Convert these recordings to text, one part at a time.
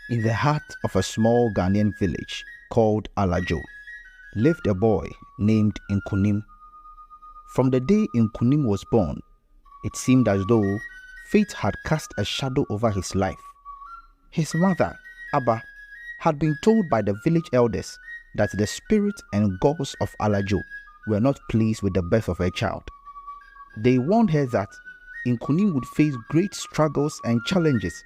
In the heart of a small Ghanaian village called Alajo lived a boy named Nkunim. From the day Nkunim was born, it seemed as though fate had cast a shadow over his life. His mother, Abba, had been told by the village elders that the spirit and gods of Alajo were not pleased with the birth of her child. They warned her that Nkunim would face great struggles and challenges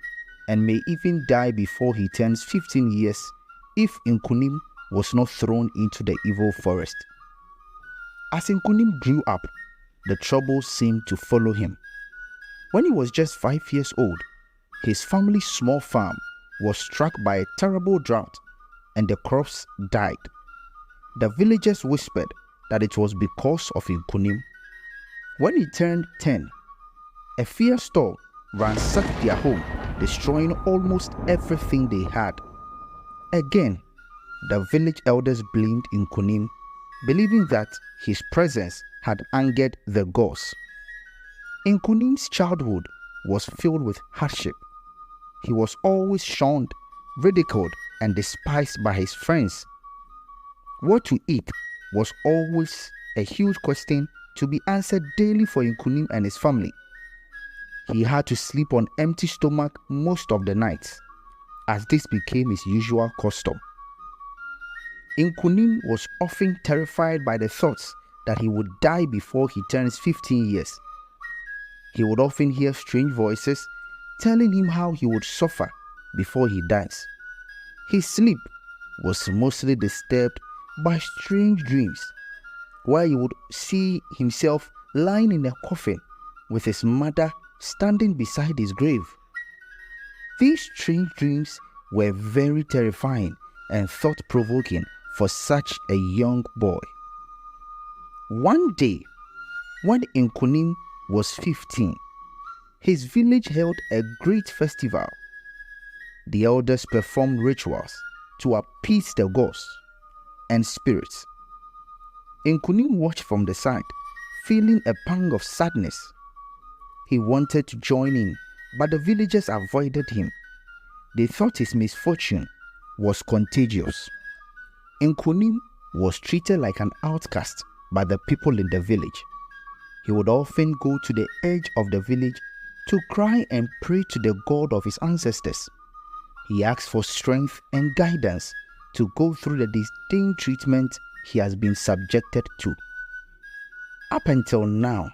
and may even die before he turns 15 years if Nkunim was not thrown into the evil forest. As Nkunim grew up, the troubles seemed to follow him. When he was just 5 years old, his family's small farm was struck by a terrible drought and the crops died. The villagers whispered that it was because of Nkunim. When he turned 10, a fierce storm ransacked their home, destroying almost everything they had. Again, the village elders blamed Nkunim, believing that his presence had angered the gods. Nkunim's childhood was filled with hardship. He was always shunned, ridiculed, and despised by his friends. What to eat was always a huge question to be answered daily for Nkunim and his family. He had to sleep on empty stomach most of the nights, as this became his usual custom. Nkunim was often terrified by the thoughts that he would die before he turns 15 years. He would often hear strange voices telling him how he would suffer before he dies. His sleep was mostly disturbed by strange dreams, where he would see himself lying in a coffin with his mother standing beside his grave. These strange dreams were very terrifying and thought-provoking for such a young boy. One day, when Nkunim was 15, his village held a great festival. The elders performed rituals to appease the gods and spirits. Nkunim watched from the side, feeling a pang of sadness. He wanted to join in, but the villagers avoided him. They thought his misfortune was contagious. Nkunim was treated like an outcast by the people in the village. He would often go to the edge of the village to cry and pray to the God of his ancestors. He asked for strength and guidance to go through the disdain treatment he has been subjected to. Up until now,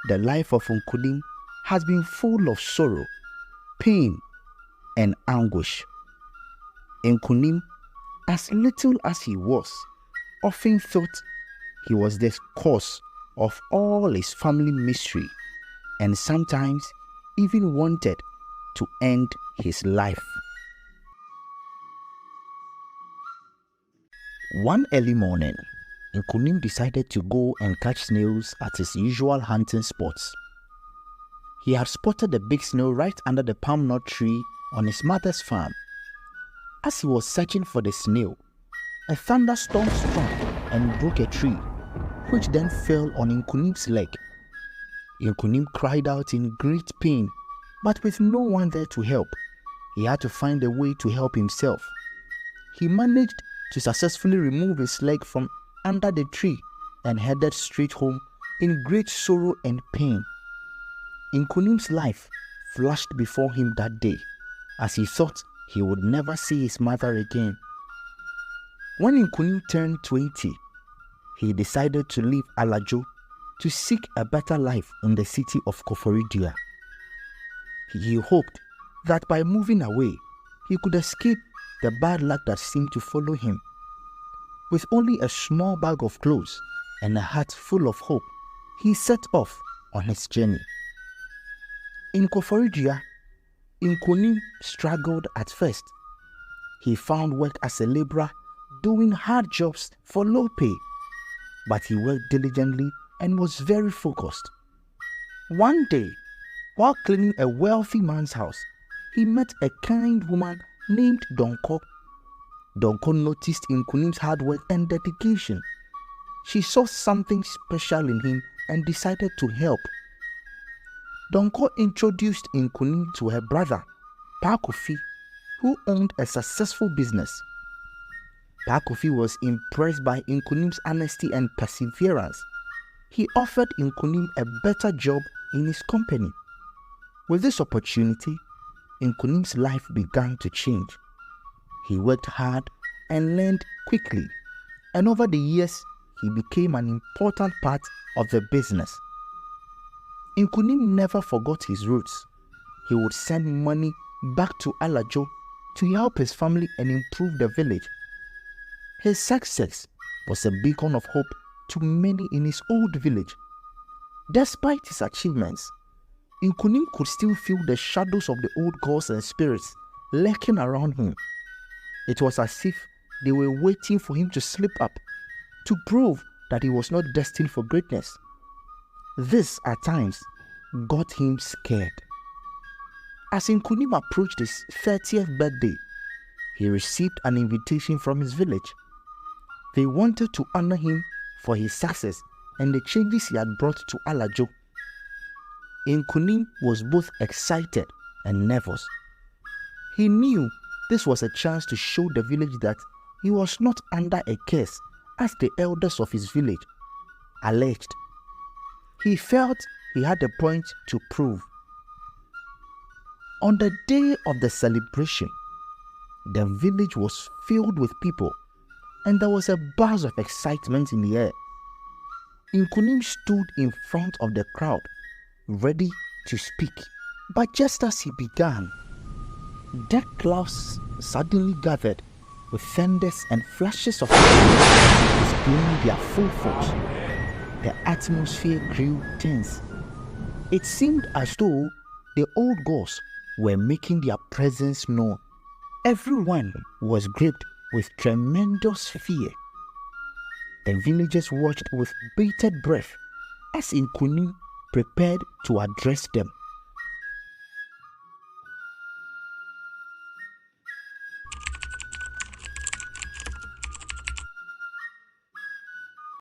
the life of Nkunim has been full of sorrow, pain, and anguish. Nkunim, as little as he was, often thought he was the cause of all his family misery and sometimes even wanted to end his life. One early morning, Nkunim decided to go and catch snails at his usual hunting spots. He had spotted a big snail right under the palm nut tree on his mother's farm. As he was searching for the snail, a thunderstorm struck and broke a tree, which then fell on Nkunim's leg. Nkunim cried out in great pain, but with no one there to help, he had to find a way to help himself. He managed to successfully remove his leg from under the tree and headed straight home in great sorrow and pain. Nkunim's life flashed before him that day, as he thought he would never see his mother again. When Nkunim turned 20, he decided to leave Alajo to seek a better life in the city of Koforidua. He hoped that by moving away, he could escape the bad luck that seemed to follow him. With only a small bag of clothes and a heart full of hope, he set off on his journey. In Koforidua, Nkunim struggled at first. He found work as a laborer, doing hard jobs for low pay, but he worked diligently and was very focused. One day, while cleaning a wealthy man's house, he met a kind woman named Donko. Donko noticed Nkunim's hard work and dedication. She saw something special in him and decided to help. Donko introduced Nkunim to her brother, Pa Kofi, who owned a successful business. Pa Kofi was impressed by Nkunim's honesty and perseverance. He offered Nkunim a better job in his company. With this opportunity, Nkunim's life began to change. He worked hard and learned quickly, and over the years, he became an important part of the business. Nkunim never forgot his roots. He would send money back to Alajo to help his family and improve the village. His success was a beacon of hope to many in his old village. Despite his achievements, Nkunim could still feel the shadows of the old gods and spirits lurking around him. It was as if they were waiting for him to slip up, to prove that he was not destined for greatness. This, at times, got him scared. As Nkunim approached his 30th birthday, he received an invitation from his village. They wanted to honor him for his success and the changes he had brought to Alajo. Nkunim was both excited and nervous. He knew this was a chance to show the village that he was not under a curse, as the elders of his village alleged. He felt he had a point to prove. On the day of the celebration, the village was filled with people, and there was a buzz of excitement in the air. Nkunim stood in front of the crowd, ready to speak. But just as he began, dark clouds suddenly gathered, with thunders and flashes of lightning displaying their full force. The atmosphere grew tense. It seemed as though the old gods were making their presence known. Everyone was gripped with tremendous fear. The villagers watched with bated breath as Nkunim prepared to address them.